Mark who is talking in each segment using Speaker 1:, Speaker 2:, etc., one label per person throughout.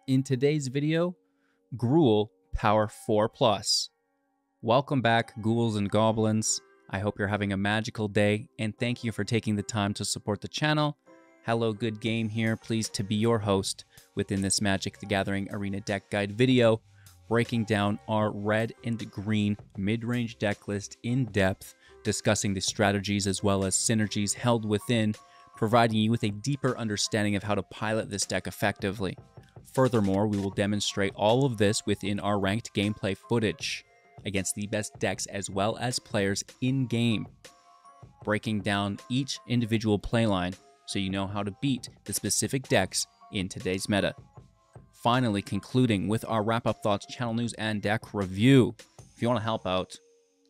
Speaker 1: In today's video, Gruul Power 4+. Welcome back, ghouls and goblins. I hope you're having a magical day, and thank you for taking the time to support the channel. Hello, Good Game here, pleased to be your host within this Magic the Gathering Arena Deck Guide video, breaking down our red and green mid-range deck list in depth, discussing the strategies as well as synergies held within, providing you with a deeper understanding of how to pilot this deck effectively. Furthermore, we will demonstrate all of this within our ranked gameplay footage against the best decks as well as players in-game, breaking down each individual playline so you know how to beat the specific decks in today's meta. Finally, concluding with our wrap-up thoughts, channel news, and deck review. If you want to help out,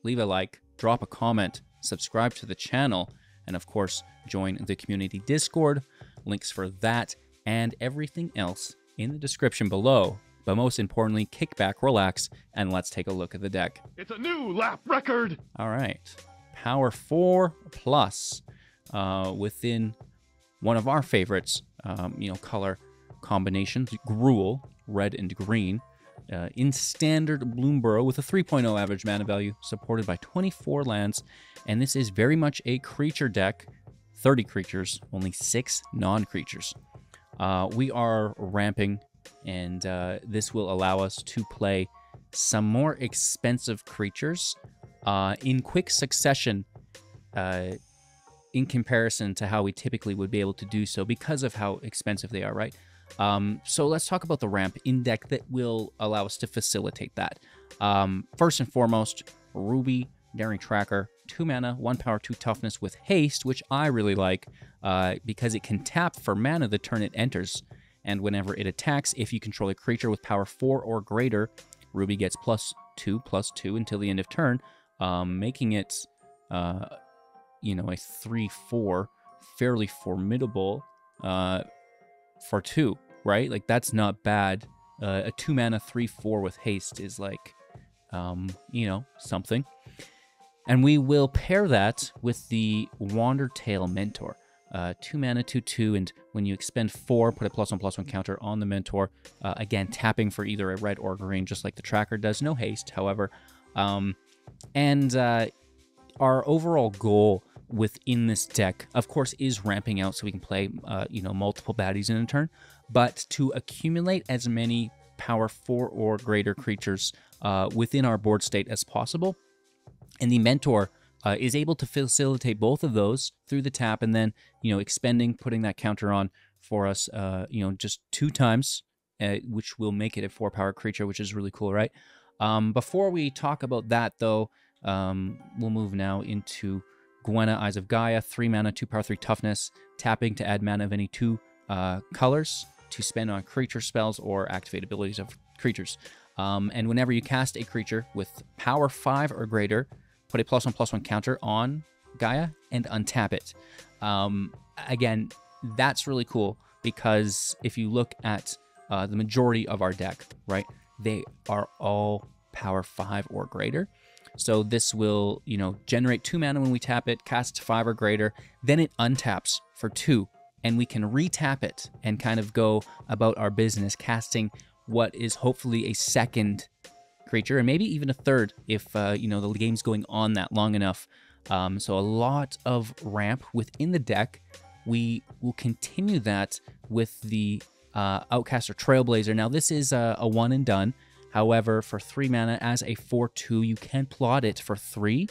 Speaker 1: leave a like, drop a comment, subscribe to the channel, and of course, join the community Discord. Links for that and everything else in the description below. But most importantly, kick back, relax, and let's take a look at the deck.
Speaker 2: It's a new lap record!
Speaker 1: All right. Power 4+, within one of our favorites, color combinations, Gruul, red and green, in standard Bloomburrow with a 3.0 average mana value, supported by 24 lands, and this is very much a creature deck, 30 creatures, only 6 non-creatures. We are ramping, and this will allow us to play some more expensive creatures in quick succession in comparison to how we typically would be able to do so because of how expensive they are, right? So let's talk about the ramp in deck that will allow us to facilitate that. First and foremost, Ruby, Daring Tracker, 2 mana, 1 power, 2 toughness with haste, which I really like because it can tap for mana the turn it enters. And whenever it attacks, if you control a creature with power 4 or greater, Ruby gets +2/+2 until the end of turn, making it, a 3/4, fairly formidable for 2, right? Like, that's not bad. A 2 mana 3/4 with haste is like, something. And we will pair that with the Wandertale Mentor. 2 mana, 2/2, and when you expend 4, put a +1/+1 counter on the Mentor. Again, tapping for either a red or green, just like the tracker does. No haste, however. Our overall goal within this deck, of course, is ramping out so we can play, multiple baddies in a turn, but to accumulate as many power 4 or greater creatures within our board state as possible. And the Mentor is able to facilitate both of those through the tap and then, expending, putting that counter on for us, just 2 times, which will make it a 4-power creature, which is really cool, right? Before we talk about that, though, we'll move now into Gwenna, Eyes of Gaea, 3 mana, 2 power, 3 toughness, tapping to add mana of any 2 colors to spend on creature spells or activate abilities of creatures. And whenever you cast a creature with power 5 or greater, put a +1/+1 counter on Gaea and untap it. Again, that's really cool because if you look at the majority of our deck, right, they are all power 5 or greater. So this will, generate 2 mana when we tap it, cast 5 or greater, then it untaps for 2, and we can re-tap it and kind of go about our business, casting what is hopefully a second creature, and maybe even a third if, the game's going on that long enough. So a lot of ramp within the deck. We will continue that with the Outcaster Trailblazer. Now, this is a one and done. However, for 3 mana as a 4/2, you can plot it for 3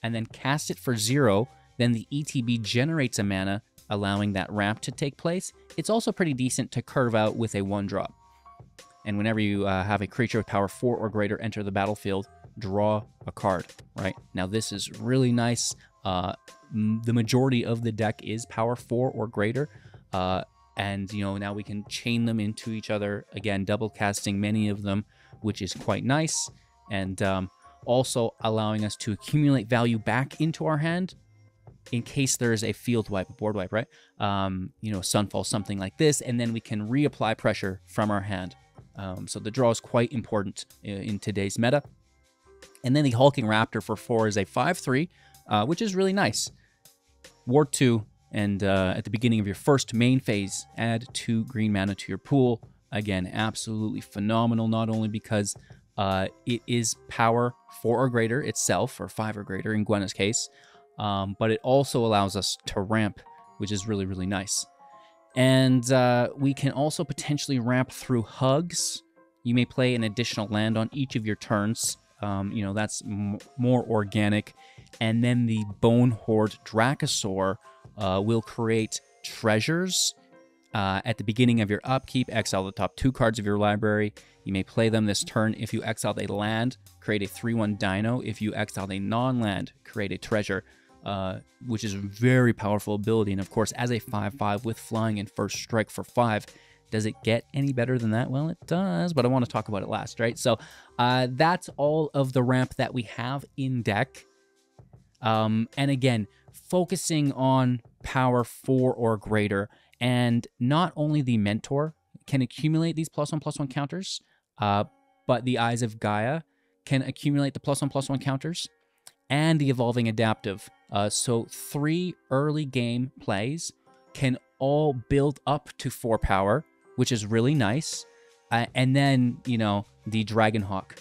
Speaker 1: and then cast it for 0. Then the ETB generates a mana, allowing that ramp to take place. It's also pretty decent to curve out with a 1-drop. And whenever you have a creature with power 4 or greater enter the battlefield, draw a card, right? Now, this is really nice. The majority of the deck is power 4 or greater. And, now we can chain them into each other. Again, double casting many of them, which is quite nice. And also allowing us to accumulate value back into our hand in case there's a field wipe, a board wipe, right? Sunfall, something like this. And then we can reapply pressure from our hand. So the draw is quite important in today's meta. And then the Hulking Raptor for 4 is a 5/3, which is really nice. Ward 2, and at the beginning of your first main phase, add 2 green mana to your pool. Again, absolutely phenomenal, not only because it is power 4 or greater itself, or 5 or greater in Gwenna's case, but it also allows us to ramp, which is really, really nice. And we can also potentially ramp through hugs. You may play an additional land on each of your turns. You know, that's more organic. And then the Bonehoard Dracosaur will create treasures. At the beginning of your upkeep, exile the top 2 cards of your library. You may play them this turn. If you exiled a land, create a 3/1 dino. If you exiled a non-land, create a treasure, which is a very powerful ability. And of course, as a 5/5 with flying and first strike for 5, does it get any better than that? Well, it does, but I want to talk about it last, right? So that's all of the ramp that we have in deck. And again, focusing on power 4 or greater. And not only the Mentor can accumulate these +1/+1 counters, but the Eyes of Gaea can accumulate the +1/+1 counters, and the Evolving Adaptive. So 3 early game plays can all build up to 4 power, which is really nice. And then, you know, the Dragonhawk,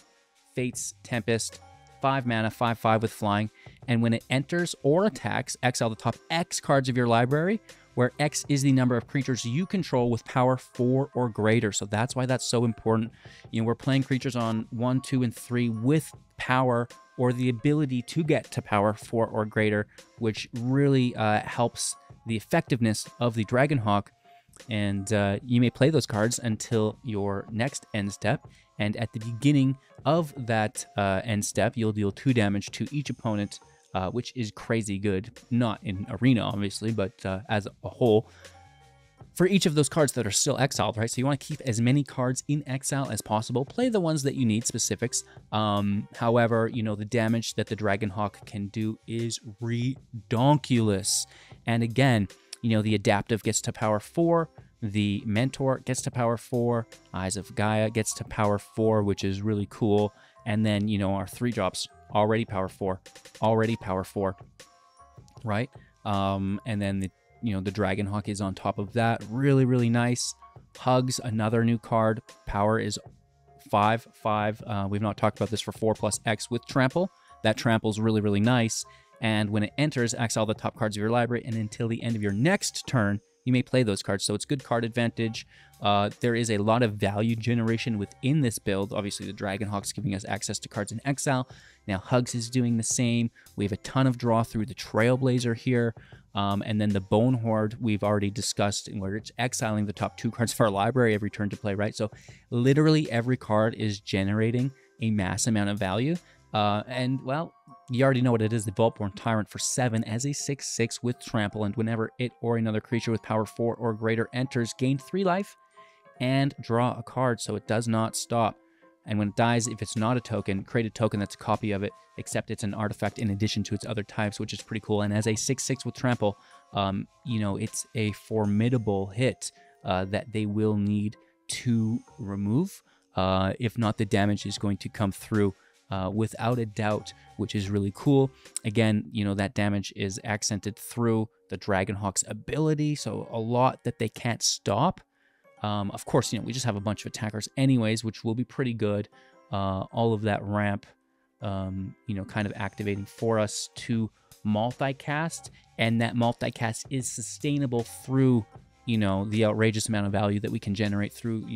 Speaker 1: Fate's Tempest, 5 mana, 5/5 with flying. And when it enters or attacks, exile the top X cards of your library, where X is the number of creatures you control with power 4 or greater. So that's why that's so important. You know, we're playing creatures on 1, 2, and 3 with power or the ability to get to power 4 or greater, which really helps the effectiveness of the Dragonhawk. And you may play those cards until your next end step. And at the beginning of that end step, you'll deal 2 damage to each opponent, which is crazy good. Not in Arena, obviously, but as a whole. For each of those cards that are still exiled, right? So you want to keep as many cards in exile as possible. Play the ones that you need, specifics. However, you know, the damage that the Dragonhawk can do is redonkulous. And again, you know, the Adaptive gets to power 4. The Mentor gets to power 4. Eyes of Gaea gets to power 4, which is really cool. And then, you know, our 3-drops already power 4. Already power 4. Right? And then, the Dragonhawk is on top of that. Really, really nice. Hugs, another new card. Power is 5/5. We've not talked about this for 4+X with Trample. That Trample's really, really nice. And when it enters, exile the top cards of your library, and until the end of your next turn, you may play those cards. So it's good card advantage. There is a lot of value generation within this build. Obviously, the Dragonhawk's giving us access to cards in exile. Now, Hugs is doing the same. We have a ton of draw through the Trailblazer here. And then the Bonehoard we've already discussed, where it's exiling the top 2 cards of our library every turn to play, right? So literally every card is generating a mass amount of value. And, well, you already know what it is. The Vaultborn Tyrant for 7 as a 6/6 with Trample, and whenever it or another creature with power 4 or greater enters, gain 3 life and draw a card, so it does not stop. And when it dies, if it's not a token, create a token that's a copy of it, except it's an artifact in addition to its other types, which is pretty cool. And as a 6/6 with Trample, it's a formidable hit that they will need to remove. If not, the damage is going to come through without a doubt, which is really cool. Again, that damage is accented through the Dragonhawk's ability, so a lot that they can't stop. Of course, we just have a bunch of attackers anyways, which will be pretty good. All of that ramp, kind of activating for us to multicast, and that multicast is sustainable through, the outrageous amount of value that we can generate through,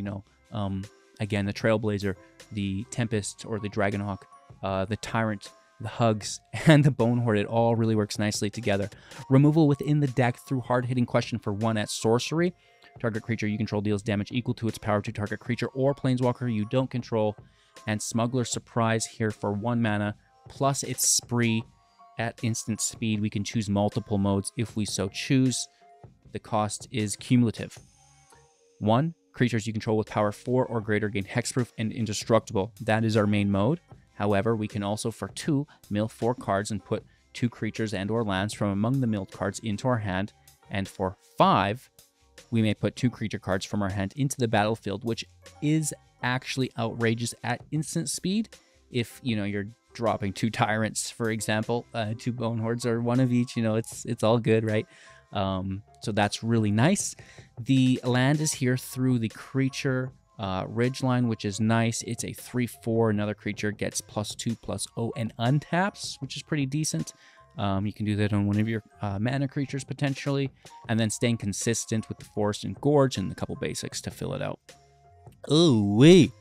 Speaker 1: again, the Trailblazer, the Tempest or the Dragonhawk, the Tyrant, the Hugs, and the Bonehoard. It all really works nicely together. Removal within the deck through hard-hitting question for 1 at sorcery. Target creature you control deals damage equal to its power to target creature or planeswalker you don't control. And Smuggler Surprise here for 1 mana, plus its Spree at instant speed. We can choose multiple modes if we so choose. The cost is cumulative. 1. Creatures you control with power 4 or greater gain hexproof and indestructible. That is our main mode. However, we can also, for 2, mill 4 cards and put 2 creatures and or lands from among the milled cards into our hand. And for 5, we may put 2 creature cards from our hand into the battlefield, which is actually outrageous at instant speed. If, you're dropping 2 Tyrants, for example, 2 Bonehoards or 1 of each, it's all good, right? So that's really nice. The land is here through the creature Ridgeline, which is nice. It's a 3/4. Another creature gets +2/+0 and untaps, which is pretty decent. You can do that on one of your mana creatures potentially, and then staying consistent with the Forest and Gorge and a couple basics to fill it out. Ooh wee,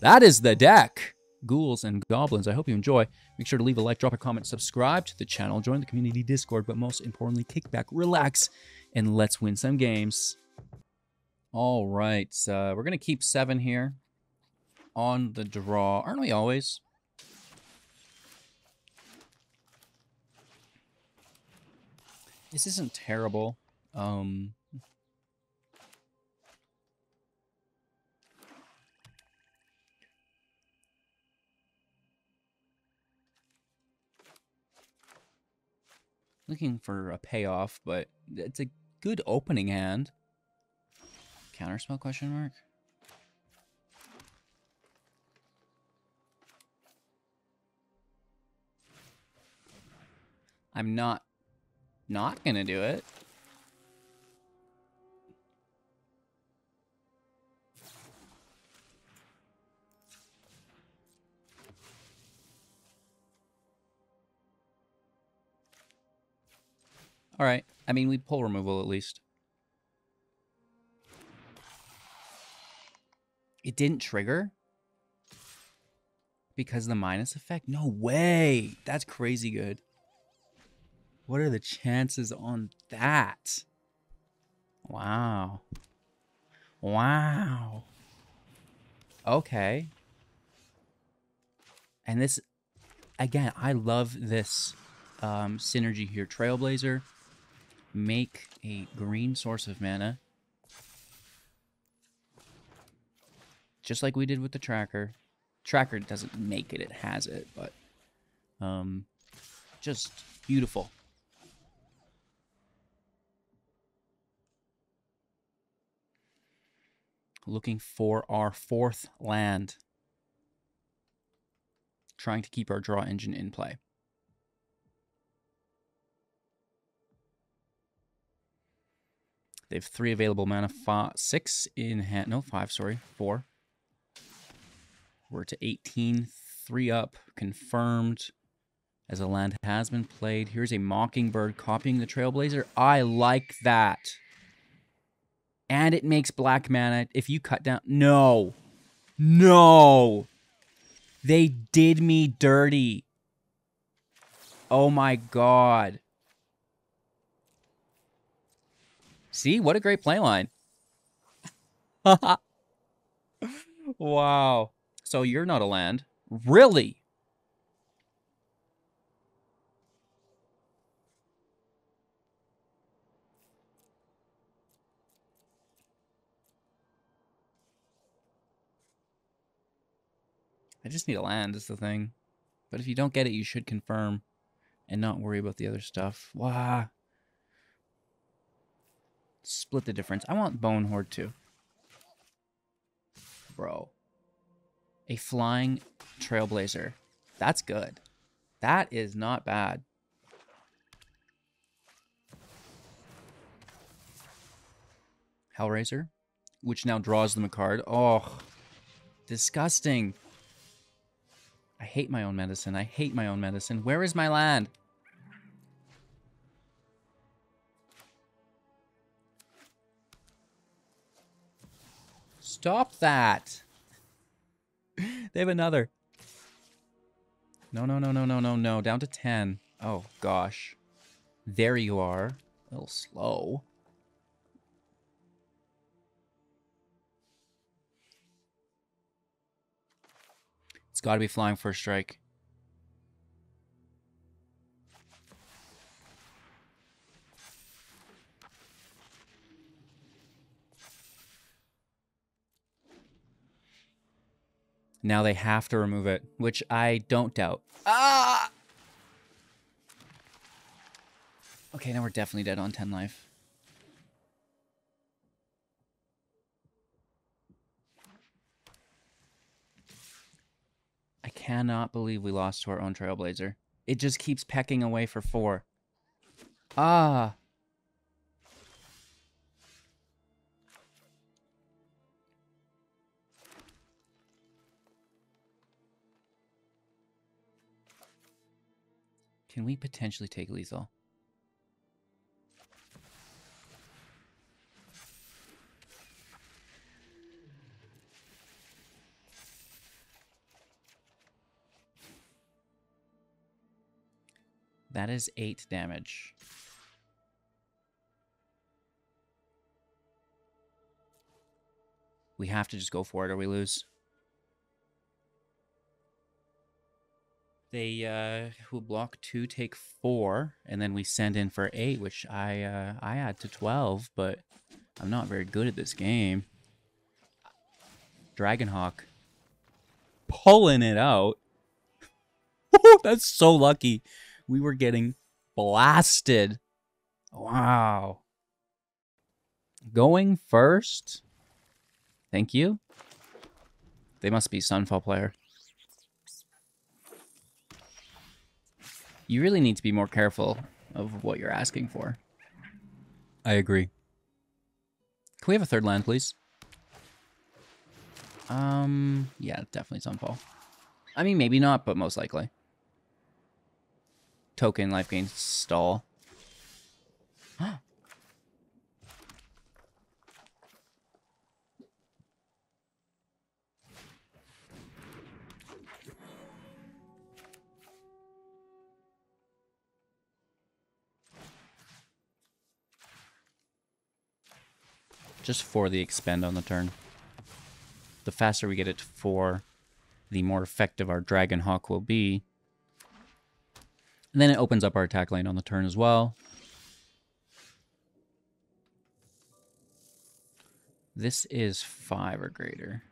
Speaker 1: that is the deck. Ghouls and goblins. I hope you enjoy. Make sure to leave a like, drop a comment, subscribe to the channel, join the community Discord, but most importantly, kick back, relax, and let's win some games. All right, we're gonna keep 7 here on the draw, aren't we always? This isn't terrible. Looking for a payoff, but it's a good opening hand. Counterspell question mark? I'm not gonna do it. All right. I mean, we pull removal at least. It didn't trigger? Because of the minus effect? No way! That's crazy good. What are the chances on that? Wow. Wow. Okay. And this, again, I love this synergy here. Trailblazer. Make a green source of mana. Just like we did with the tracker. Tracker doesn't make it, it has it, but just beautiful. Looking for our 4th land. Trying to keep our draw engine in play. They have 3 available mana, 6 in hand. No, 5, sorry. 4. We're to 18, 3 up, confirmed as a land has been played. Here's a Mockingbird copying the Trailblazer. I like that. And it makes black mana if you cut down. No. No. They did me dirty. Oh my god. See, what a great playline. Wow. So you're not a land. Really? I just need a land is the thing. But if you don't get it, you should confirm and not worry about the other stuff. Wow. Split the difference. I want Bonehoard too. Bro. A flying Trailblazer. That's good. That is not bad. Hellraiser, which now draws them a card. Oh, disgusting. I hate my own medicine. I hate my own medicine. Where is my land? Stop that. They have another. No, no, no, no, no, no, no. Down to 10. Oh, gosh. There you are. A little slow. It's got to be flying first strike. Now they have to remove it, which I don't doubt. Ah! Okay, now we're definitely dead on 10 life. I cannot believe we lost to our own Trailblazer. It just keeps pecking away for 4. Ah! Can we potentially take lethal? That is 8 damage. We have to just go for it or we lose. They who block 2 take 4, and then we send in for 8, which I add to 12, but I'm not very good at this game. Dragonhawk pulling it out. That's so lucky. We were getting blasted. Wow. Going first. Thank you. They must be Sunfall player. You really need to be more careful of what you're asking for. I agree. Can we have a third land, please? Yeah, definitely Sunfall. I mean, maybe not, but most likely. Token, life gain, stall. Just for the expend on the turn. The faster we get it to 4, the more effective our Dragonhawk will be. And then it opens up our attack lane on the turn as well. This is 5 or greater.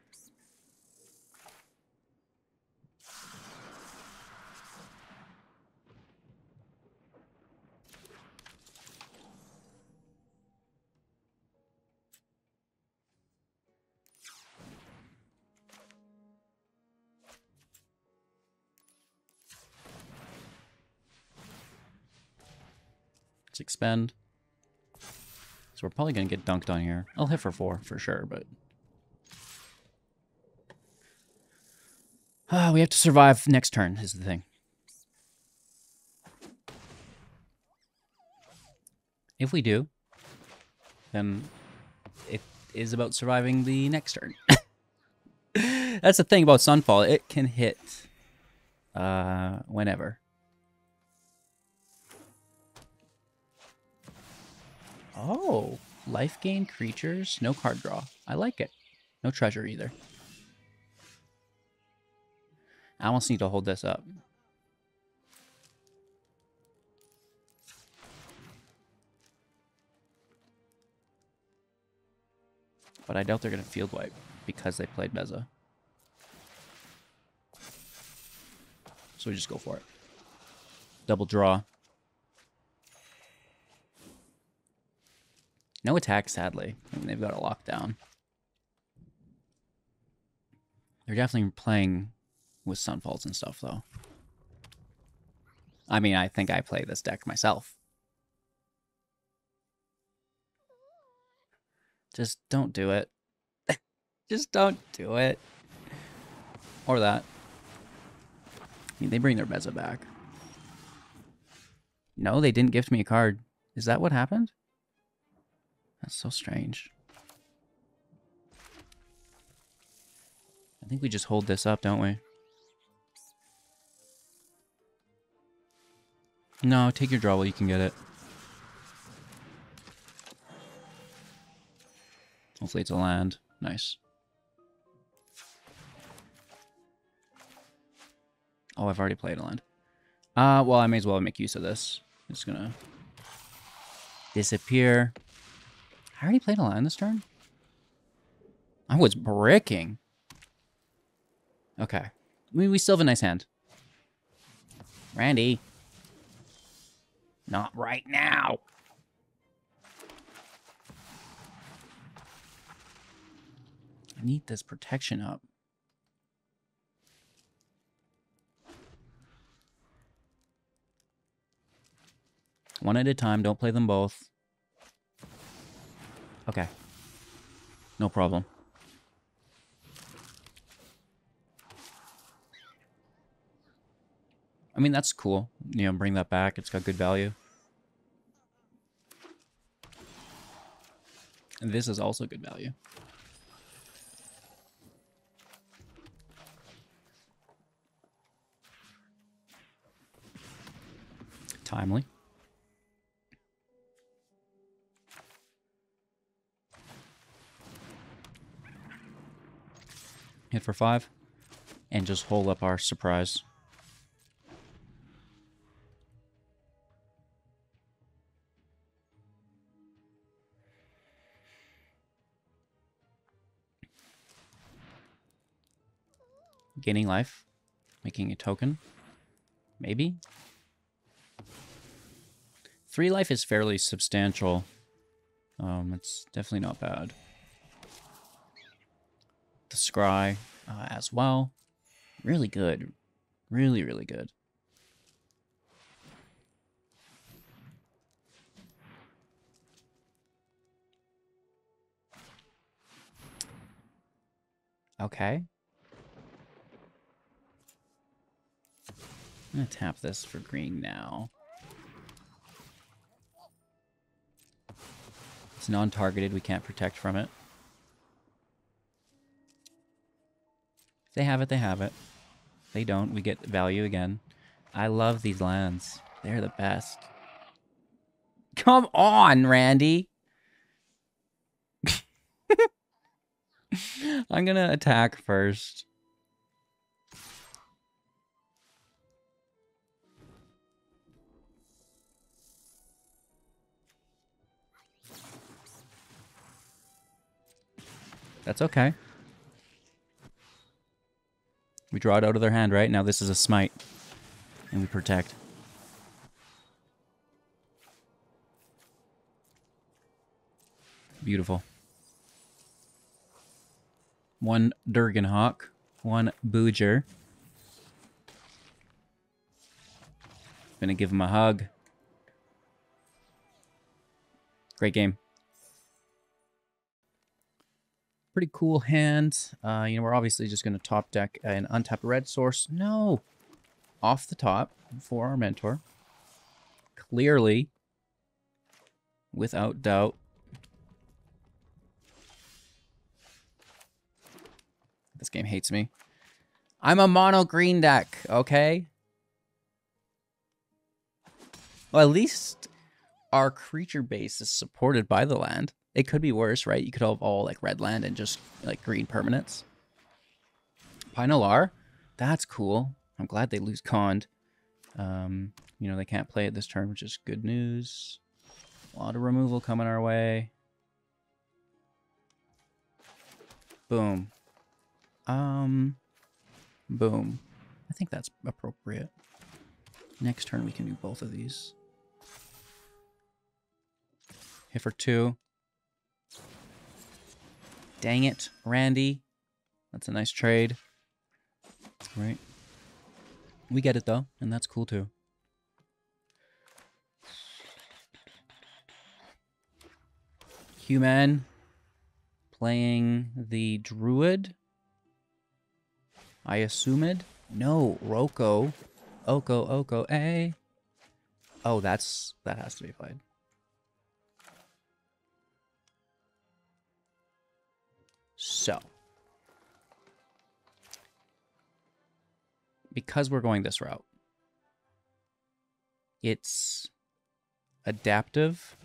Speaker 1: Let's expend. So we're probably going to get dunked on here. I'll hit for 4 for sure, but... we have to survive next turn, is the thing. If we do, then it is about surviving the next turn. That's the thing about Sunfall. It can hit whenever. Oh, life gain creatures, no card draw. I like it. No treasure either. I almost need to hold this up. But I doubt they're going to field wipe because they played Beza. So we just go for it. Double draw. No attack, sadly. I mean, they've got it locked down. They're definitely playing with Sunfalls and stuff, though. I mean, I think I play this deck myself. Just don't do it. Just don't do it. Or that. I mean, they bring their Beza back. No, they didn't gift me a card. Is that what happened? That's so strange. I think we just hold this up, don't we? No, take your draw while you can get it. Hopefully it's a land. Nice. Oh, I've already played a land. Well, I may as well make use of this. It's gonna disappear. I already played a land this turn? I was bricking. Okay. I mean, we still have a nice hand. Randy. Not right now. I need this protection up. One at a time. Don't play them both. Okay. No problem. I mean, that's cool. You know, bring that back. It's got good value. And this is also good value. Timely. Hit for 5. And just hold up our surprise. Gaining life. Making a token. Maybe. 3 life is fairly substantial. It's definitely not bad. The Scry as well. Really good. Really, really good. Okay. I'm going to tap this for green now. It's non-targeted. We can't protect from it. If they have it, they have it. If they don't, we get value again. I love these lands. They're the best. Come on, Randy! I'm going to attack first. That's okay. We draw it out of their hand, right? Now this is a smite. And we protect. Beautiful. 1 Dragonhawk. 1 Ojer. Gonna give him a hug. Great game. Pretty cool hand. You know, we're obviously just going to top deck an untapped red source. No! Off the top for our mentor. Clearly. Without doubt. This game hates me. I'm a mono green deck, okay? Well, at least our creature base is supported by the land. It could be worse, right? You could have all like red land and just like green permanents. Pinelar, that's cool. I'm glad they lose Cond. You know, they can't play it this turn, which is good news. A lot of removal coming our way. Boom. Boom. I think that's appropriate. Next turn we can do both of these. Hit for 2. Dang it, Randy. That's a nice trade. Right. We get it, though, and that's cool, too. Human playing the Druid. I assumed. No, Roko. Oko, eh. Oh, that has to be played. So, because we're going this route, it's adaptive.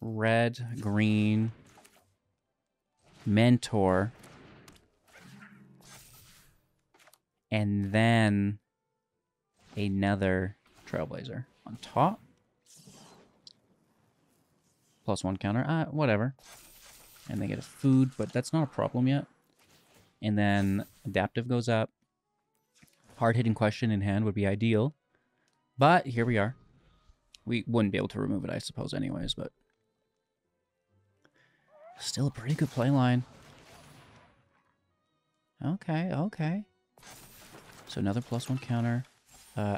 Speaker 1: Red, green, mentor, and then another Trailblazer on top. +1 counter, whatever. And they get a food, but that's not a problem yet. And then adaptive goes up. Hard-hitting question in hand would be ideal. But here we are. We wouldn't be able to remove it, I suppose, anyways, but still a pretty good play line. Okay, okay. So another +1 counter.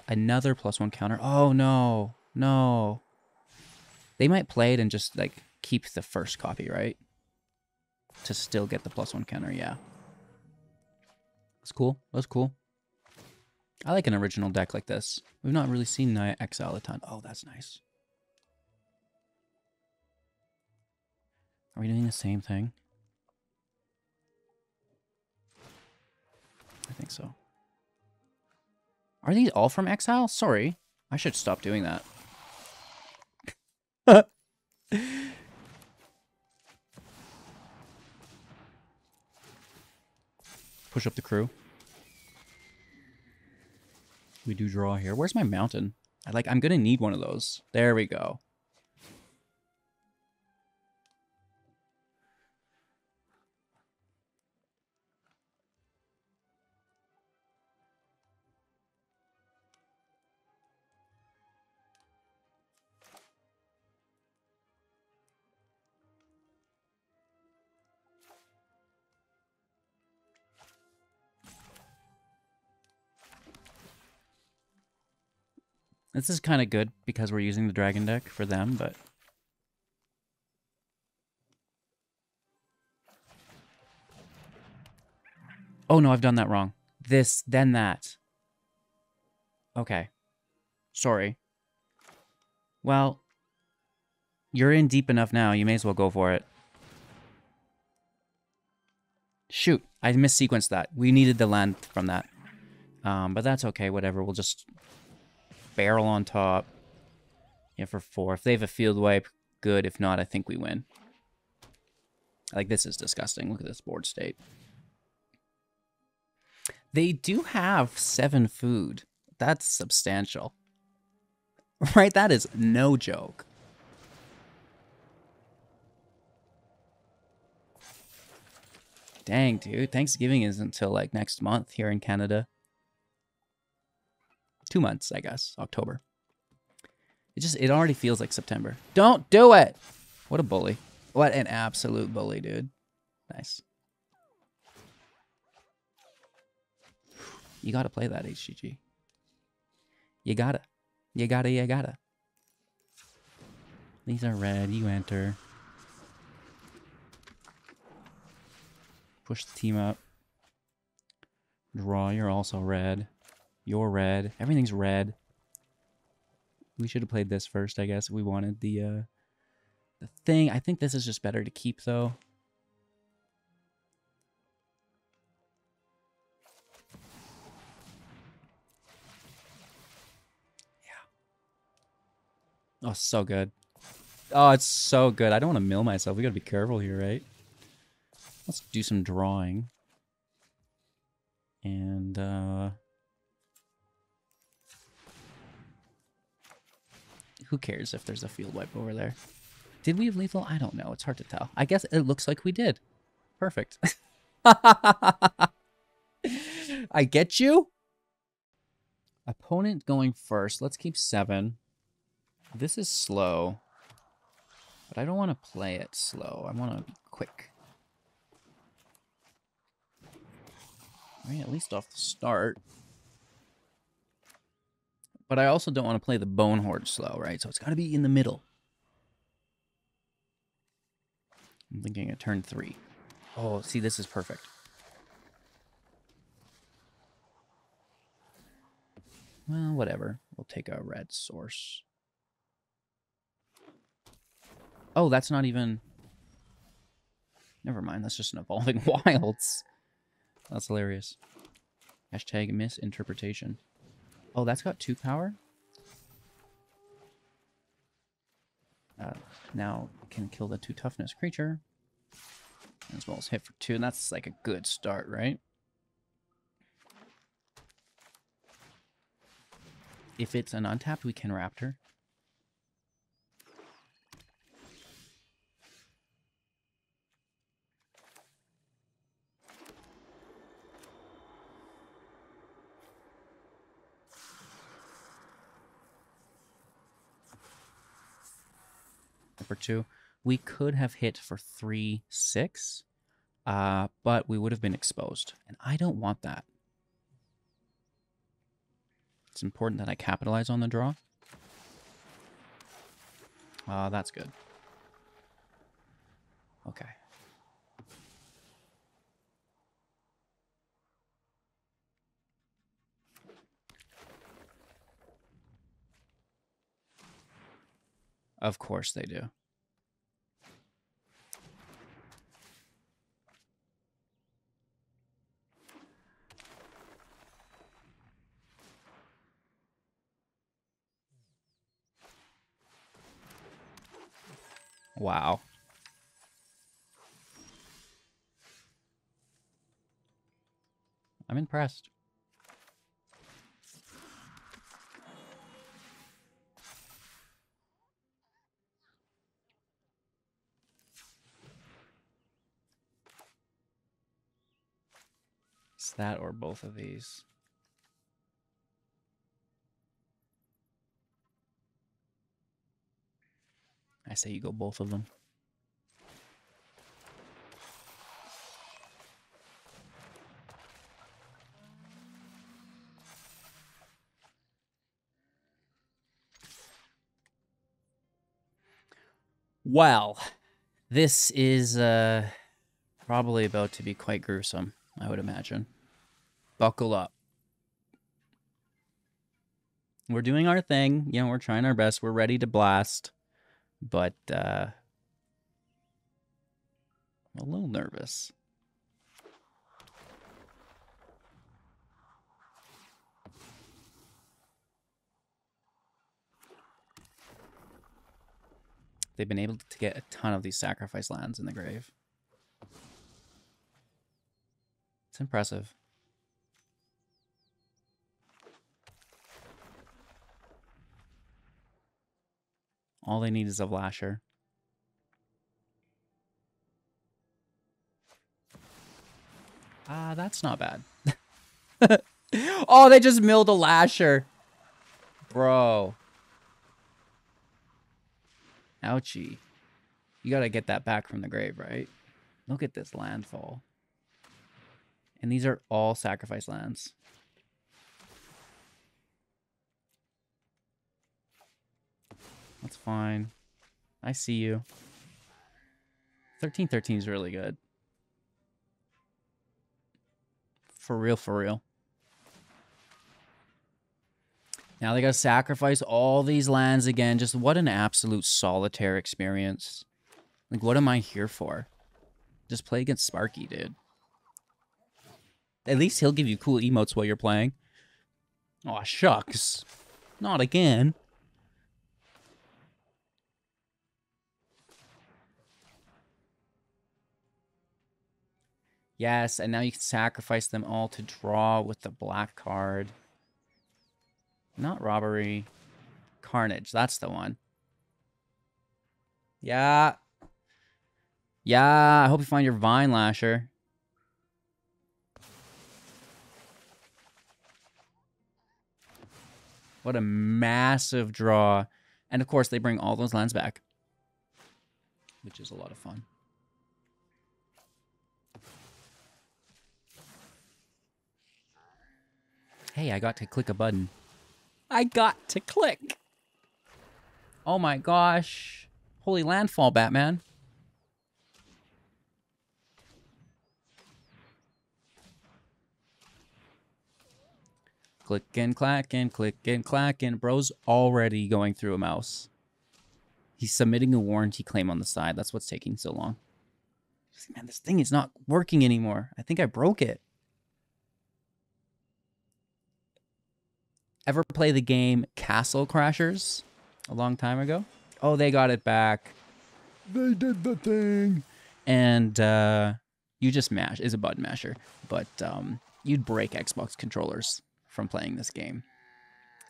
Speaker 1: Another +1 counter. Oh, no. No. They might play it and just, like, keep the first copy, right? to still get the +1 counter, yeah. That's cool. That's cool. I like an original deck like this. We've not really seen Naya Exile a ton. Oh, that's nice. Are we doing the same thing? I think so. Are these all from Exile? Sorry. I should stop doing that. Push up the crew. We do draw here. Where's my mountain? I'm gonna need one of those. There we go. This is kind of good because we're using the dragon deck for them, but... Oh no, I've done that wrong. This, then that. Okay. Sorry. Well, you're in deep enough now. You may as well go for it. Shoot, I missequenced that. We needed the land from that. But that's okay, whatever. We'll just... barrel on top. Yeah, for 4. If they have a field wipe, good. If not, I think we win. This is disgusting. Look at this board state. They do have 7 food. That's substantial. Right? That is no joke. Dang, dude. Thanksgiving is until, next month here in Canada. 2 months, I guess. October. It already feels like September. Don't do it! What a bully. What an absolute bully, dude. Nice. You gotta play that, HGG. You gotta. You gotta, you gotta. These are red. You enter. Push the team up. Draw. You're also red. You're red. Everything's red. We should have played this first, I guess. We wanted the thing. I think this is just better to keep, though. Yeah. Oh, so good. Oh, it's so good. I don't want to mill myself. We got to be careful here, right? Let's do some drawing. And, who cares if there's a field wipe over there? Did we have lethal? I don't know. It's hard to tell. I guess it looks like we did. Perfect. I get you. Opponent going first. Let's keep 7. This is slow. But I don't want to play it slow. I want to be quick. Right, at least off the start. But I also don't want to play the Bonehoard slow, right? So it's got to be in the middle. I'm thinking a turn 3. Oh, see, this is perfect. Well, whatever. We'll take a red source. Oh, that's not even... Never mind, that's just an Evolving Wilds. That's hilarious. Hashtag misinterpretation. Oh, that's got 2 power? Now can kill the 2 toughness creature. As well as hit for 2, and that's like a good start, right? If it's an untapped, we can Raptor. For 2. We could have hit for 3/6, but we would have been exposed. And I don't want that. It's important that I capitalize on the draw. That's good. Okay. Of course they do. Wow. I'm impressed. It's that or both of these. I say you go both of them. Well, this is probably about to be quite gruesome, I would imagine. Buckle up. We're doing our thing. You know, we're trying our best. We're ready to blast. But I'm a little nervous. They've been able to get a ton of these sacrifice lands in the grave. It's impressive. All they need is a Lasher. Ah, that's not bad. Oh, they just milled a Lasher. Bro. Ouchie. You gotta get that back from the grave, right? Look at this landfall. And these are all sacrifice lands. That's fine. I see you. 13/13 is really good. For real, for real. Now they gotta sacrifice all these lands again. Just what an absolute solitaire experience. Like, what am I here for? Just play against Sparky, dude. At least he'll give you cool emotes while you're playing. Aw, shucks. Not again. Yes, and now you can sacrifice them all to draw with the black card. Not robbery. Carnage, that's the one. Yeah. Yeah, I hope you find your Vine Lasher. What a massive draw. And of course, they bring all those lands back, which is a lot of fun. Hey, I got to click a button. I got to click. Oh my gosh. Holy landfall, Batman. Clicking, clacking, clicking, clacking. Bro's already going through a mouse. He's submitting a warranty claim on the side. That's what's taking so long. Man, this thing is not working anymore. I think I broke it. Ever play the game Castle Crashers a long time ago? Oh, they got it back. They did the thing. And you just mash. It's a button masher. But you'd break Xbox controllers from playing this game.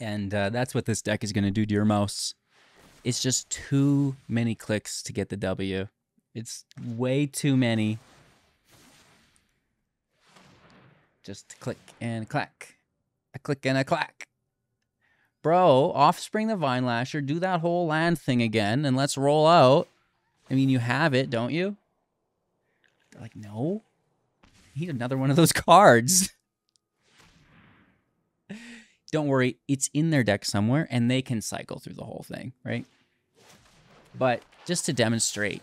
Speaker 1: And that's what this deck is going to do to your mouse. It's just too many clicks to get the W. It's way too many. Just click and clack. A click and a clack. Bro, Offspring the Vine Lasher, do that whole land thing again, and let's roll out. I mean, you have it, don't you? They're like, no. You need another one of those cards. Don't worry, it's in their deck somewhere, and they can cycle through the whole thing, right? But just to demonstrate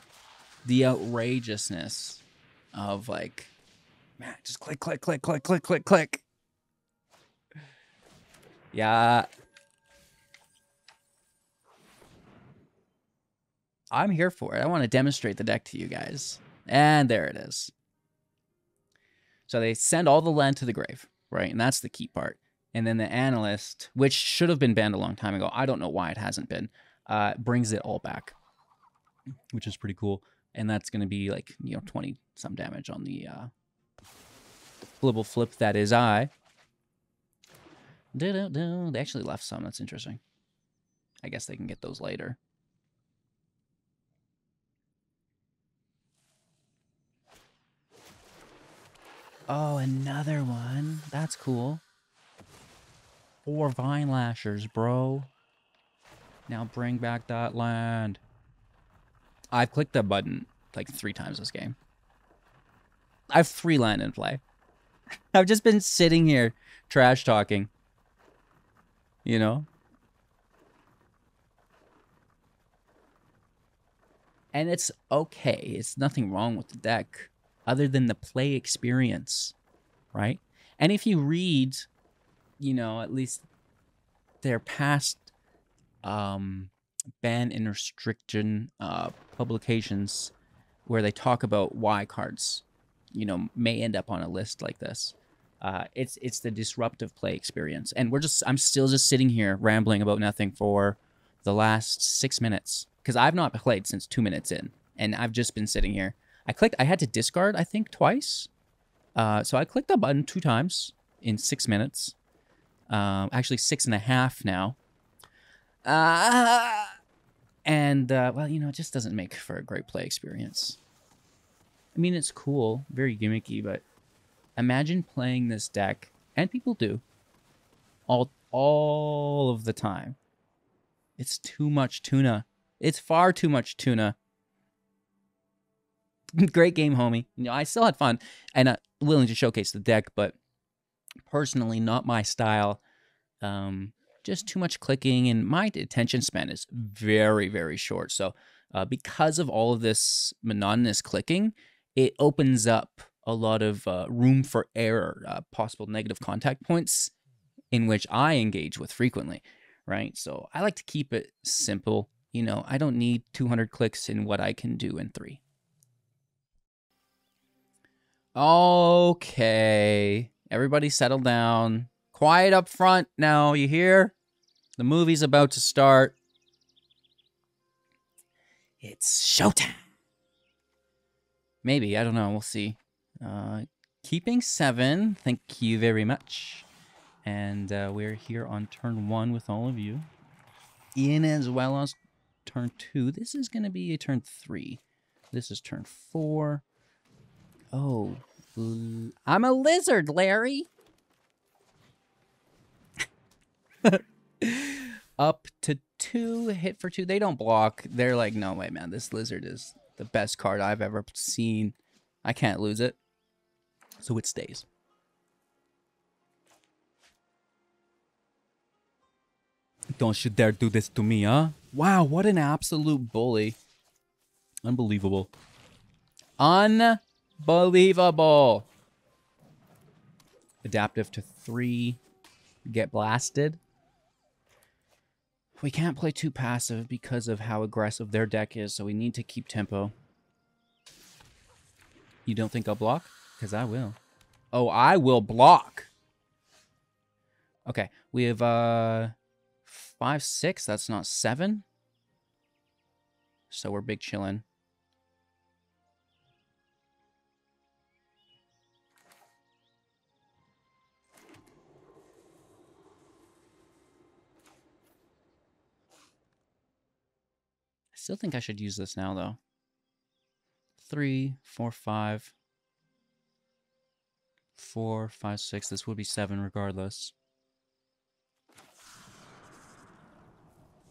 Speaker 1: the outrageousness of, like, man, just click, click, click, click, click, click, click. Yeah. I'm here for it. I want to demonstrate the deck to you guys. And there it is. So they send all the land to the grave, right? And that's the key part. And then the analyst, which should have been banned a long time ago, I don't know why it hasn't been, brings it all back, which is pretty cool. And that's going to be like, 20 some damage on the flibble flip that is I. They actually left some. That's interesting. I guess they can get those later. Oh, another one. That's cool. 4 Vine Lashers, bro. Now bring back that land. I've clicked that button like 3 times this game. I have 3 land in play. I've just been sitting here trash talking. You know? And it's okay. It's nothing wrong with the deck other than the play experience, right? And if you read, at least their past ban and restriction publications where they talk about why cards, may end up on a list like this. It's the disruptive play experience. And I'm still just sitting here rambling about nothing for the last 6 minutes. Because I've not played since 2 minutes in. And I've just been sitting here. I had to discard, I think, twice. So I clicked the button 2 times in 6 minutes. Actually 6.5 now. Well, it just doesn't make for a great play experience. I mean, it's cool, very gimmicky, but imagine playing this deck, and people do, all of the time. It's too much tuna. It's far too much tuna. Great game, homie. I still had fun, and willing to showcase the deck, but personally, not my style. Just too much clicking, and my attention span is very, very short. So because of all of this monotonous clicking, it opens up a lot of room for error, possible negative contact points in which I engage with frequently, right? So I like to keep it simple. I don't need 200 clicks in what I can do in 3. Okay, everybody settle down. Quiet up front now, you hear? The movie's about to start. It's showtime. Maybe, I don't know, we'll see. Keeping 7, thank you very much. And we're here on turn 1 with all of you. In as well as turn 2. This is going to be a turn 3. This is turn 4. Oh, I'm a lizard, Larry. Up to 2, hit for 2. They don't block. They're like, no way, man. This lizard is the best card I've ever seen. I can't lose it. So it stays. Don't you dare do this to me, huh? Wow, what an absolute bully. Unbelievable. Unbelievable. Adaptive to 3. Get blasted. We can't play too passive because of how aggressive their deck is, so we need to keep tempo. You don't think I'll block? Because I will. Oh, I will block. Okay, we have 5, 6. That's not 7. So we're big chillin'. I still think I should use this now, though. 3, 4, 5. 4, 5, 6. This would be 7 regardless.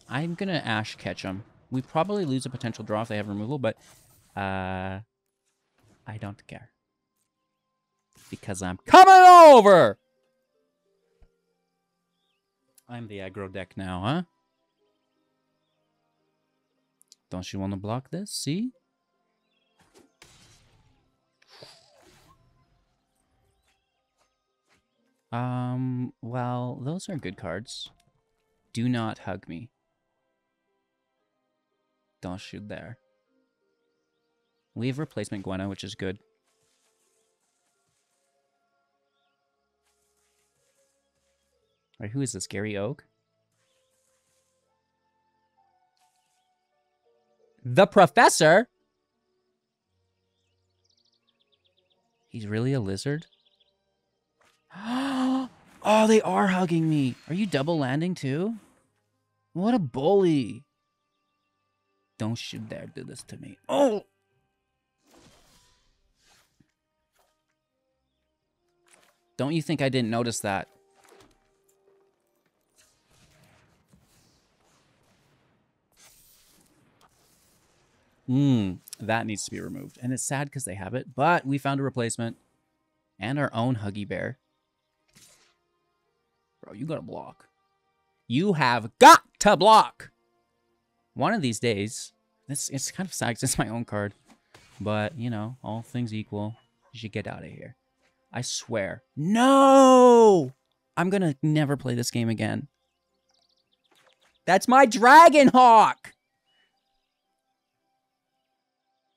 Speaker 1: I'm going to Ash catch them. We probably lose a potential draw if they have removal, but I don't care. Because I'm coming over! I'm the aggro deck now, huh? Don't you want to block this? See? Well, those are good cards. Do not hug me. Don't shoot there. We have replacement Gwenna, which is good. Alright, who is this? Gary Oak? The Professor? He's really a lizard? Oh, they are hugging me. Are you double landing too? What a bully. Don't you dare do this to me. Oh! Don't you think I didn't notice that? That needs to be removed. And it's sad because they have it, but we found a replacement. And our own Huggy Bear. Bro, you gotta block. You have got to block! One of these days, it's kind of sad because it's my own card. But, you know, all things equal, you should get out of here. I swear. No! I'm gonna never play this game again. That's my Dragonhawk!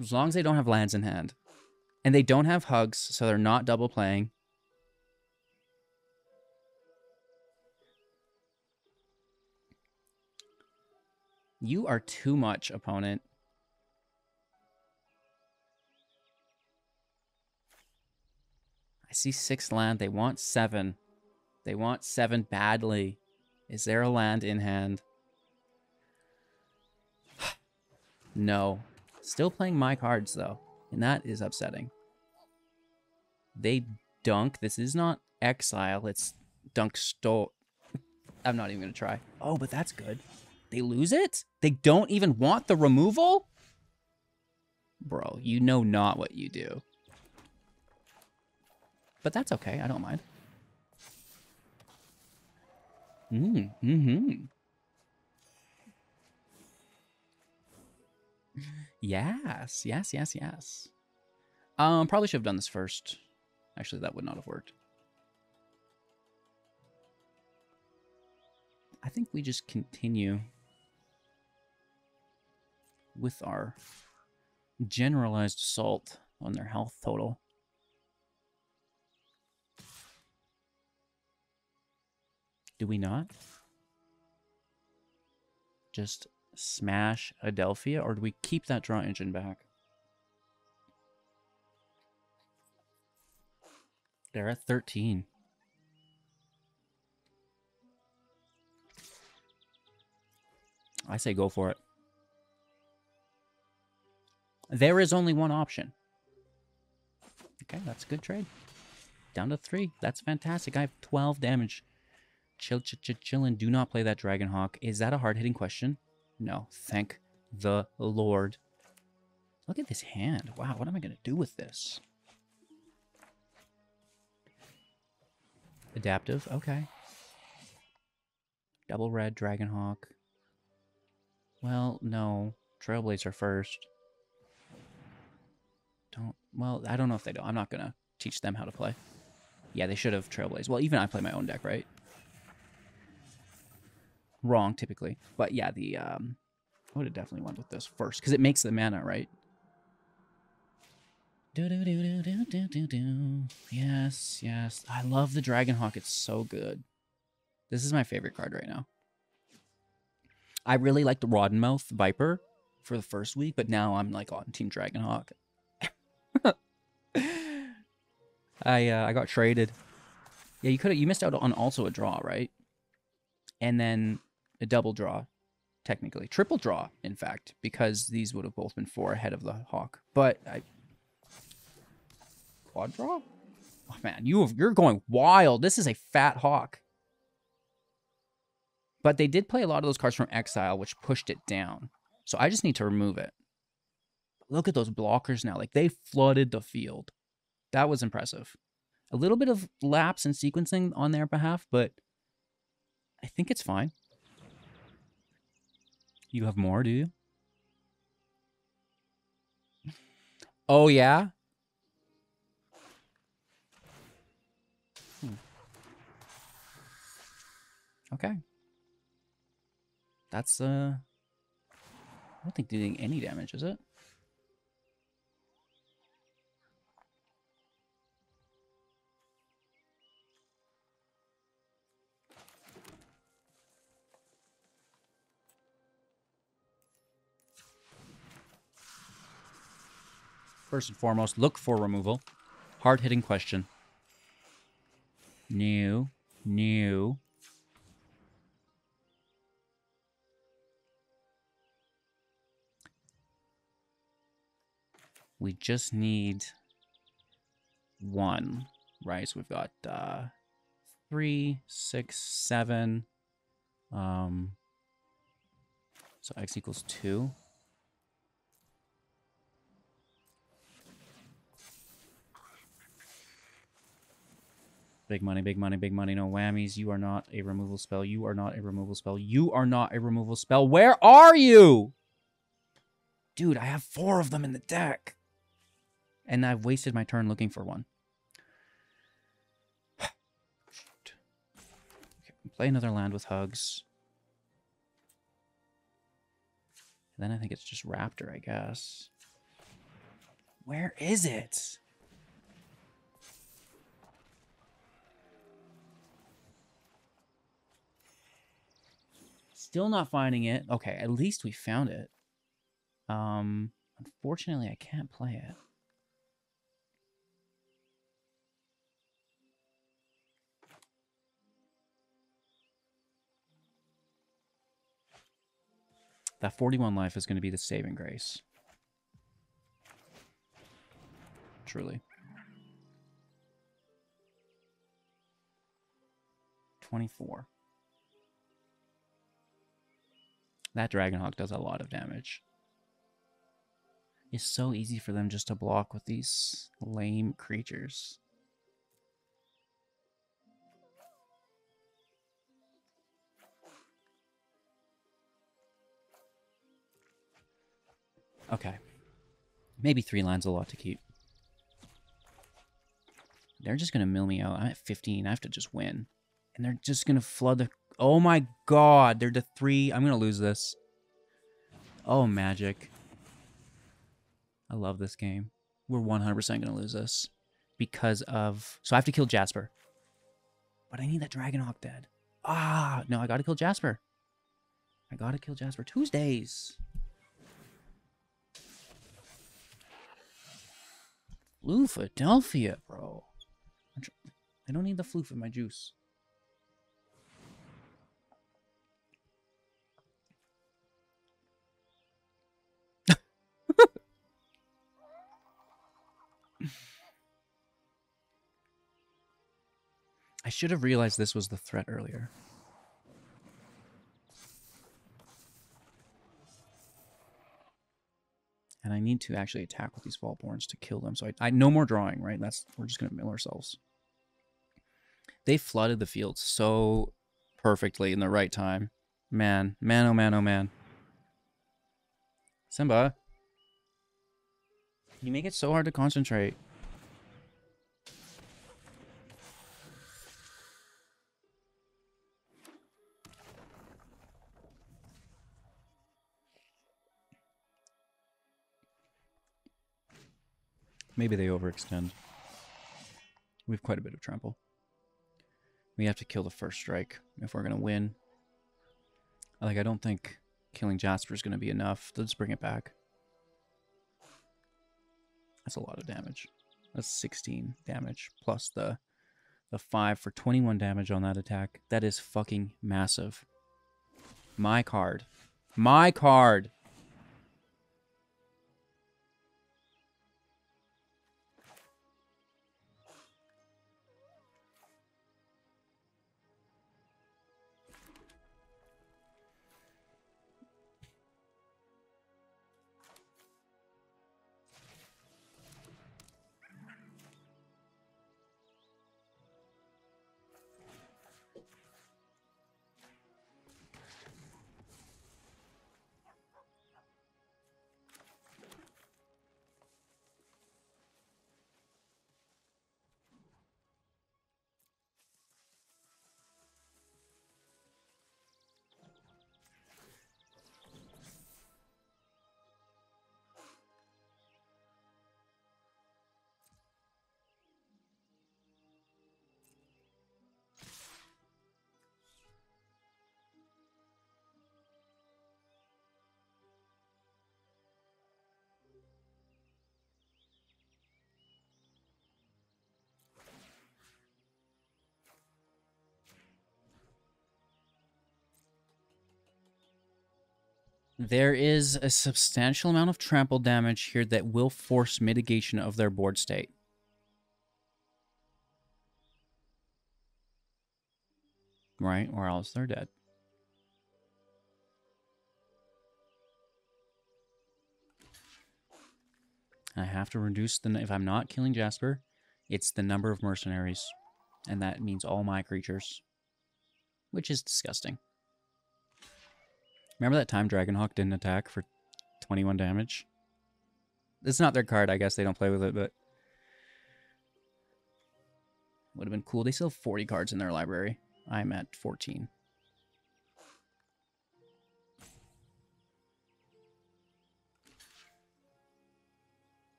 Speaker 1: As long as they don't have lands in hand. And they don't have hugs, so they're not double playing. You are too much, opponent. I see 6 land. They want 7. They want 7 badly. Is there a land in hand? No. Still playing my cards, though. And that is upsetting. They dunk. This is not exile. It's dunk stole. I'm not even going to try. Oh, but that's good. They lose it? They don't even want the removal? Bro, you know not what you do. But that's okay. I don't mind. Yes, yes, yes, yes. Probably should have done this first. Actually, that would not have worked. I think we just continue with our generalized assault on their health total. Do we not? Just smash Adelphia, or do we keep that draw engine back? They're at 13. I say go for it. There is only one option. Okay, that's a good trade. Down to 3. That's fantastic. I have 12 damage. Chillin'. Do not play that Dragonhawk. Is that a hard-hitting question? No. Thank the Lord. Look at this hand. Wow, what am I going to do with this? Adaptive. Okay. Double red Dragonhawk. Well, no. Trailblazer first. Well, I don't know if they do. I'm not going to teach them how to play. Yeah, they should have Trailblaze. Well, even I play my own deck, right? Wrong, typically. But yeah, I would have definitely went with this first, because it makes the mana, right? Yes, yes. I love the Dragonhawk. It's so good. This is my favorite card right now. I really like the Roddenmouth Viper for the first week, but now I'm like on Team Dragonhawk. I got traded. Yeah, you missed out on also a draw, right? And then a double draw, technically. Triple draw, in fact, because these would have both been 4 ahead of the Hawk. But quad draw? Oh man, you're going wild. This is a fat Hawk. But they did play a lot of those cards from exile, which pushed it down. So I just need to remove it. Look at those blockers now. Like, they flooded the field. That was impressive. A little bit of lapse in sequencing on their behalf, but I think it's fine. You have more, do you? Oh, yeah? Okay. That's don't think doing any damage, is it? First and foremost, look for removal. Hard-hitting question. New. We just need one, right? So we've got 3, 6, 7. So X equals 2. Big money, big money, big money. No whammies. You are not a removal spell. You are not a removal spell. You are not a removal spell. Where are you? Dude, I have 4 of them in the deck. And I've wasted my turn looking for one. Okay, play another land with Hugs. And then I think it's just Raptor, I guess. Where is it? Still not finding it. Okay, at least we found it. Unfortunately, I can't play it. That 41 life is going to be the saving grace. Truly. 24. That Dragonhawk does a lot of damage. It's so easy for them just to block with these lame creatures. Okay. Maybe 3 lands a lot to keep. They're just going to mill me out. I'm at 15. I have to just win. And they're just going to flood the... Oh my god. They're to 3. I'm going to lose this. Oh, magic. I love this game. We're 100% going to lose this. Because of... So I have to kill Jasper. But I need that Dragonhawk dead. Ah, no, I got to kill Jasper. I got to kill Jasper. Tuesdays. Blue Philadelphia, bro. I don't need the floof in my juice. I should have realized this was the threat earlier. And I need to actually attack with these Vaultborns to kill them. So I no more drawing, right? We're just gonna mill ourselves. They flooded the field so perfectly in the right time. Man, man, oh man, oh man. Simba. You make it so hard to concentrate. Maybe they overextend. We have quite a bit of trample. We have to kill the first strike if we're going to win. Like, I don't think killing Jasper is going to be enough. Let's bring it back. That's a lot of damage. That's 16 damage plus the 5 for 21 damage on that attack. That is fucking massive. My card. My card! There is a substantial amount of trample damage here that will force mitigation of their board state. Right? Or else they're dead. I have to reduce the... If I'm not killing Jasper, it's the number of mercenaries. And that means all my creatures. Which is disgusting. Remember that time Dragonhawk didn't attack for 21 damage? It's not their card, I guess they don't play with it, but... Would have been cool. They still have 40 cards in their library. I'm at 14.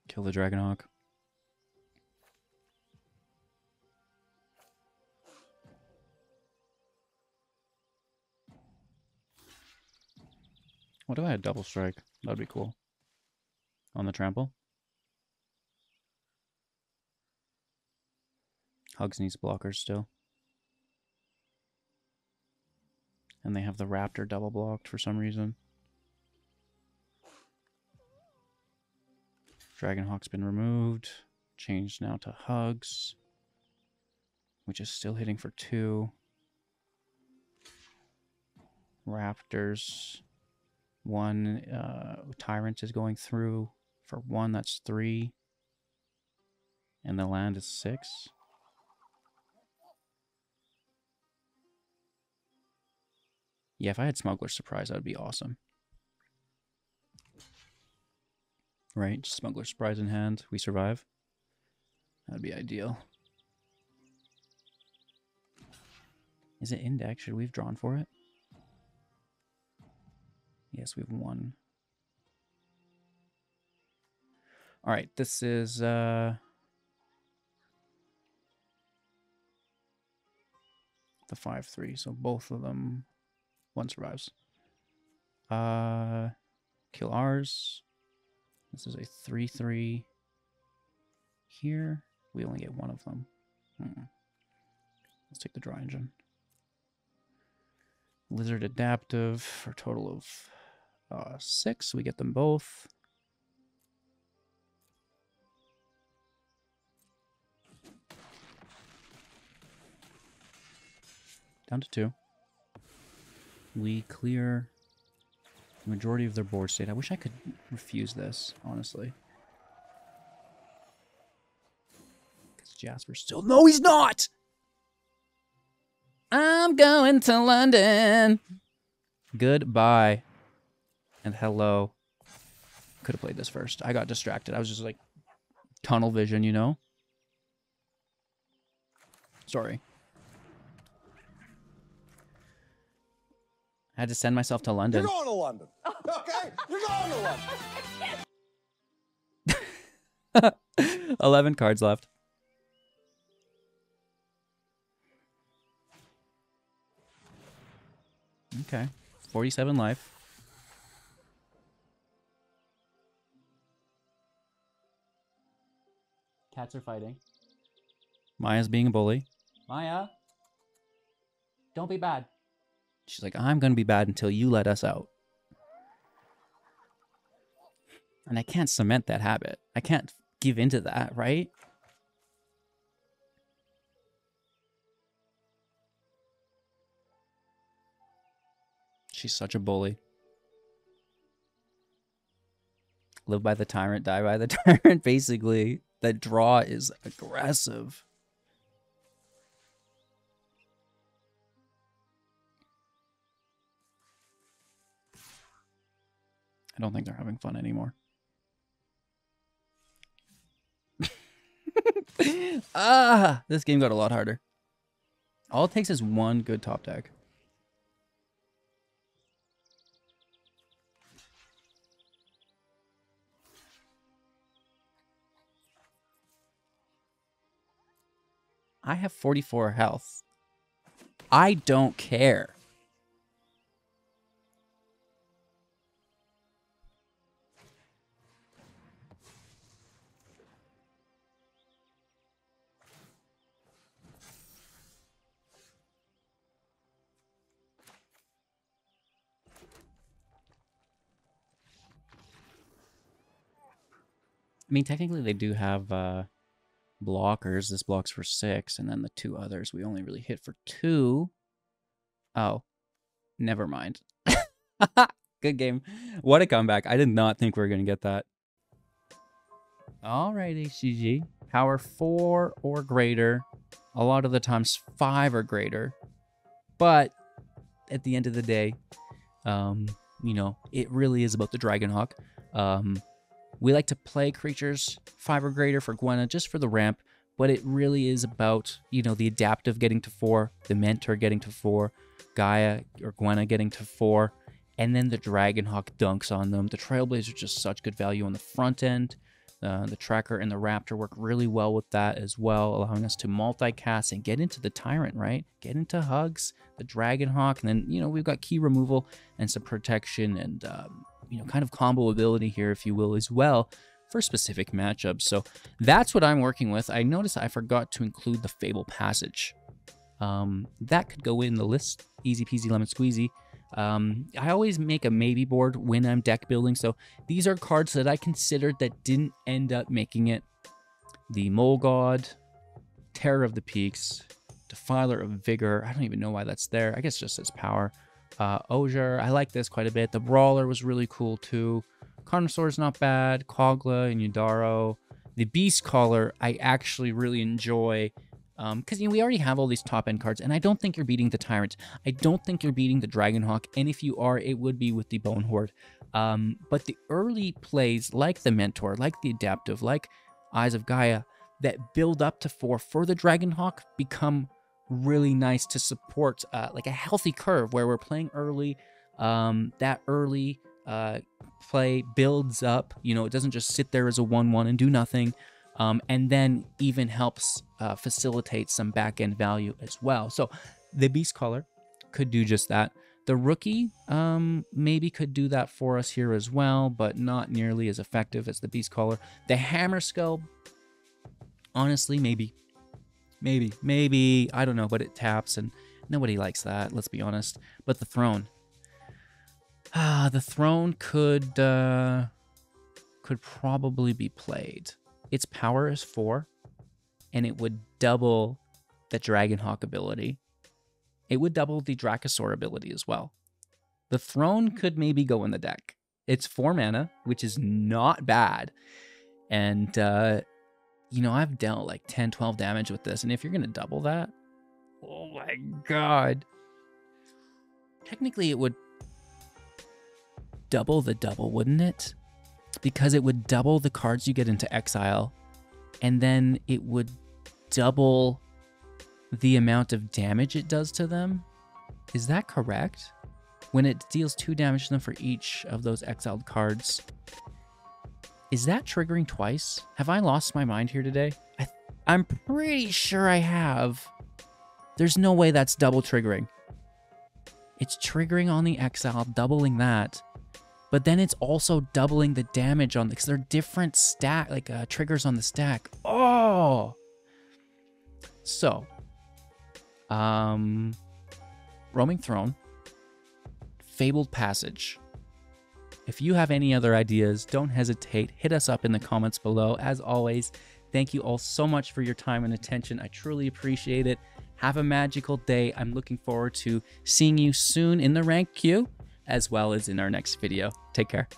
Speaker 1: Kill the Dragonhawk. What if I had double strike? That'd be cool. On the trample. Hugs needs blockers still. And they have the Raptor double blocked for some reason. Dragonhawk's been removed. Changed now to Hugs. Which is still hitting for 2. Raptors. 1 Tyrant is going through for 1. That's 3. And the land is 6. Yeah, if I had Smuggler Surprise, that would be awesome. Right? Smuggler Surprise in hand. We survive. That'd be ideal. Is it in deck? Should we have drawn for it? Yes, we've won. Alright, this is the 5/3, so both of them, 1 survives. Kill ours. This is a 3/3 here. We only get 1 of them. Let's take the draw engine. Lizard Adaptive for a total of 6. We get them both. Down to 2. We clear the majority of their board state. I wish I could refuse this, honestly. Because Jasper's still... No, he's not! I'm going to London. Goodbye. And hello. Could have played this first. I got distracted. I was just like tunnel vision, you know? Sorry. I had to send myself to London.
Speaker 3: You're going to London. Okay? You're going to London.
Speaker 1: 11 cards left. Okay. 47 life. Cats are fighting. Maya's being a bully. Maya, don't be bad. She's like, I'm going to be bad until you let us out. And I can't cement that habit. I can't give into that, right? She's such a bully. Live by the tyrant, die by the tyrant, basically. The draw is aggressive. I don't think they're having fun anymore. This game got a lot harder. All it takes is 1 good top deck. I have 44 health. I don't care. mean, technically they do have blockers. This blocks for 6, and then the 2 others we only really hit for 2. Oh, never mind. Good game. What a comeback. I did not think we were going to get that. All right, HGG. Power 4 or greater. A lot of the times 5 or greater. But at the end of the day, you know, it really is about the Dragonhawk. We like to play creatures 5 or greater for Gwenna, just for the ramp. But it really is about, you know, the adaptive getting to 4, the Mentor getting to 4, Gaea or Gwenna getting to 4, and then the Dragonhawk dunks on them. The Trailblazer just such good value on the front end. The Tracker and the Raptor work really well with that as well, allowing us to multicast and get into the Tyrant, right? Get into Hugs, the Dragonhawk, and then, you know, we've got key removal and some protection and, you know, kind of combo ability here, if you will, as well for specific matchups. So that's what I'm working with. I noticed I forgot to include the Fable Passage. That could go in the list, easy peasy lemon squeezy. I always make a maybe board when I'm deck building, so these are cards that I considered that didn't end up making it. The Mole God, Terror of the Peaks, Defiler of Vigor, I don't even know why that's there, I guess just as power. Ojer, I like this quite a bit. The Brawler was really cool too. Carnosaur is not bad. Kogla and Yidaro. The Beast Caller I actually really enjoy. Because, you know, we already have all these top-end cards, and I don't think you're beating the Tyrant. I don't think you're beating the Dragonhawk, and if you are, it would be with the Bonehoard. But the early plays, like the Mentor, like the Adaptive, like Eyes of Gaea, that build up to 4 for the Dragonhawk become really nice to support, like a healthy curve where we're playing early. That early play builds up. You know, it doesn't just sit there as a 1/1 and do nothing. And then even helps facilitate some back-end value as well. So the Beast Caller could do just that. The Rookie maybe could do that for us here as well, but not nearly as effective as the Beast Caller. The Hammerskull, honestly, maybe. I don't know, but it taps, and nobody likes that, let's be honest. But the Throne. The Throne could probably be played. Its power is 4, and it would double the Dragonhawk ability. It would double the Dracosaur ability as well. The Throne could maybe go in the deck. It's 4 mana, which is not bad. And, you know, I've dealt like 10, 12 damage with this, and if you're going to double that, oh my god. Technically, it would double the double, wouldn't it? Because it would double the cards you get into exile, and then it would double the amount of damage it does to them. Is that correct? When it deals 2 damage to them for each of those exiled cards. Is that triggering twice? Have I lost my mind here today? I'm pretty sure I have. There's no way that's double triggering. It's triggering on the exile, doubling that. But then it's also doubling the damage on because they're different stack, like triggers on the stack. Oh, so Roaming Throne, Fabled Passage. If you have any other ideas, don't hesitate. Hit us up in the comments below. As always, thank you all so much for your time and attention. I truly appreciate it. Have a magical day. I'm looking forward to seeing you soon in the rank queue, as well as in our next video. Take care.